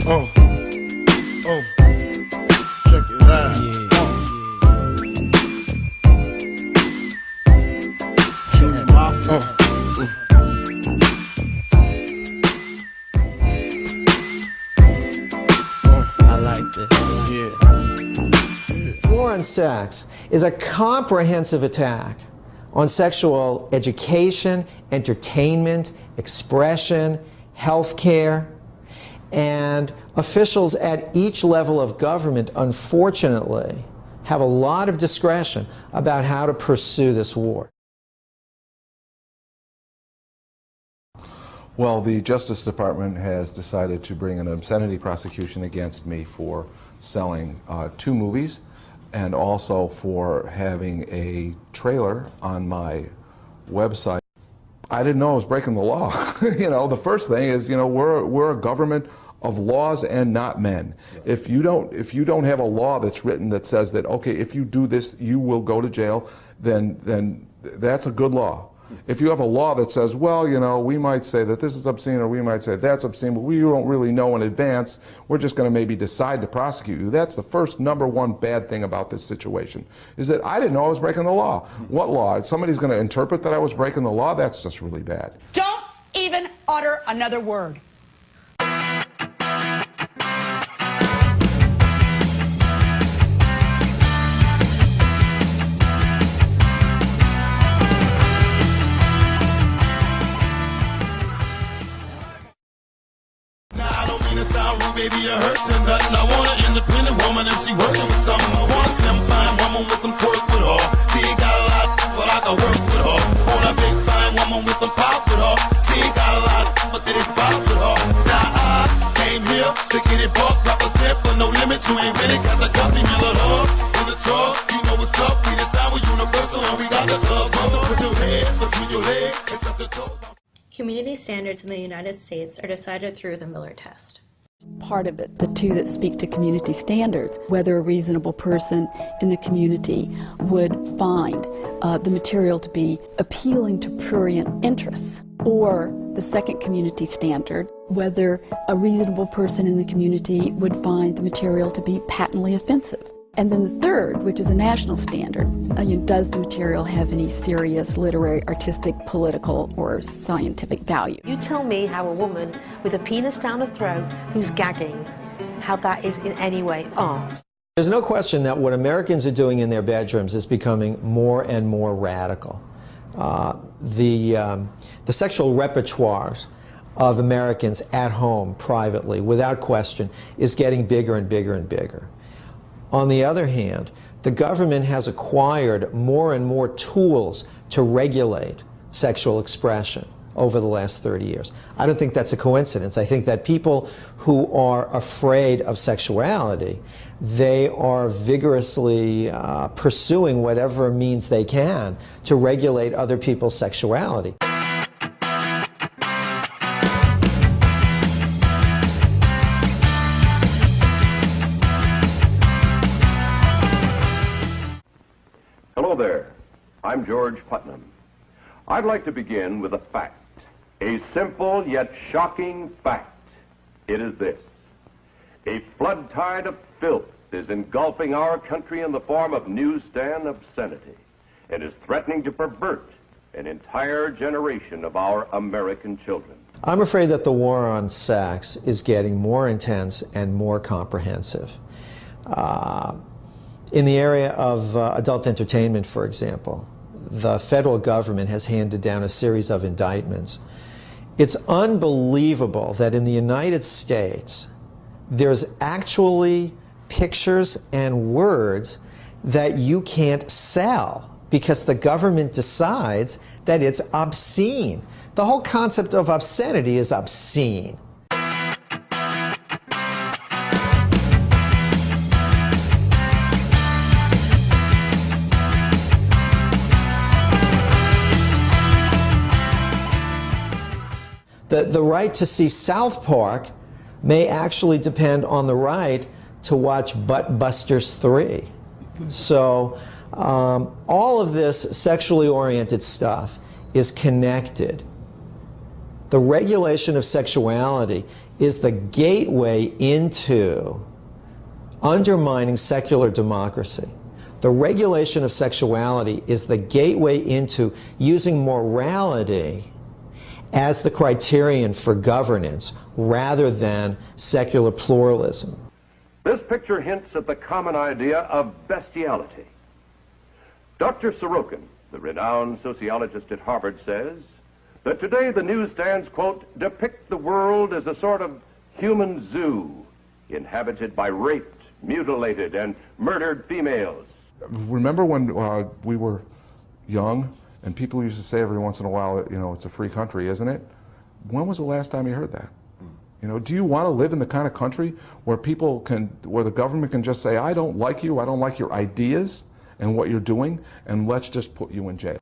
Oh, oh, check it out. Junior Mafia. I like this. Yeah. War on sex is a comprehensive attack on sexual education, entertainment, expression, health care, and officials at each level of government, unfortunately, have a lot of discretion about how to pursue this war. Well, the Justice Department has decided to bring an obscenity prosecution against me for selling 2 movies and also for having a trailer on my website. I didn't know I was breaking the law. You know, the first thing is, you know, we're a government of laws and not men. If you don't have a law that's written that says that, okay, if you do this, you will go to jail, then that's a good law. If you have a law that says, well, you know, we might say that this is obscene or we might say that's obscene, but we don't really know in advance, we're just going to maybe decide to prosecute you. That's the first #1 bad thing about this situation, is that I didn't know I was breaking the law. What law? Somebody's going to interpret that I was breaking the law? That's just really bad. Don't even utter another word. Baby, it hurts and nothing. I want an independent woman if she working with something. I want a slim, fine woman with some twerk with her. She ain't got a lot, but I can work with her. Want a big, fine woman with some pop with her. She ain't got a lot, but it is pop with her. Now I came here to get it buck, represent for no limit. You ain't really got the company, Miller Love. In the truck, you know what's up. We decide we're universal and we got the club. Put your head between your legs and touch the toe. Community standards in the United States are decided through the Miller test. Part of it, the 2 that speak to community standards, whether a reasonable person in the community would find the material to be appealing to prurient interests, or the second community standard, whether a reasonable person in the community would find the material to be patently offensive. And then the third, which is a national standard, does the material have any serious literary, artistic, political, or scientific value? You tell me how a woman with a penis down her throat who's gagging, how that is in any way art. There's no question that what Americans are doing in their bedrooms is becoming more and more radical. The sexual repertoires of Americans at home, privately, without question, is getting bigger and bigger and bigger. On the other hand, the government has acquired more and more tools to regulate sexual expression over the last 30 years. I don't think that's a coincidence. I think that people who are afraid of sexuality, they are vigorously pursuing whatever means they can to regulate other people's sexuality. Hello there, I'm George Putnam. I'd like to begin with a fact, a simple yet shocking fact. It is this: a flood tide of filth is engulfing our country in the form of newsstand obscenity and is threatening to pervert an entire generation of our American children. I'm afraid that the war on sex is getting more intense and more comprehensive. In the area of adult entertainment, for example, the federal government has handed down a series of indictments. It's unbelievable that in the United States, there's actually pictures and words that you can't sell because the government decides that it's obscene. The whole concept of obscenity is obscene. The right to see South Park may actually depend on the right to watch Butt Busters 3. So all of this sexually oriented stuff is connected. The regulation of sexuality is the gateway into undermining secular democracy. The regulation of sexuality is the gateway into using morality as the criterion for governance rather than secular pluralism. This picture hints at the common idea of bestiality. Dr. Sorokin, the renowned sociologist at Harvard, says that today the newsstands, quote, depict the world as a sort of human zoo inhabited by raped, mutilated, and murdered females. Remember when we were young and people used to say every once in a while, you know, it's a free country, isn't it? When was the last time you heard that? You know, do you want to live in the kind of country where people can, where the government can just say, I don't like you, I don't like your ideas and what you're doing, and let's just put you in jail?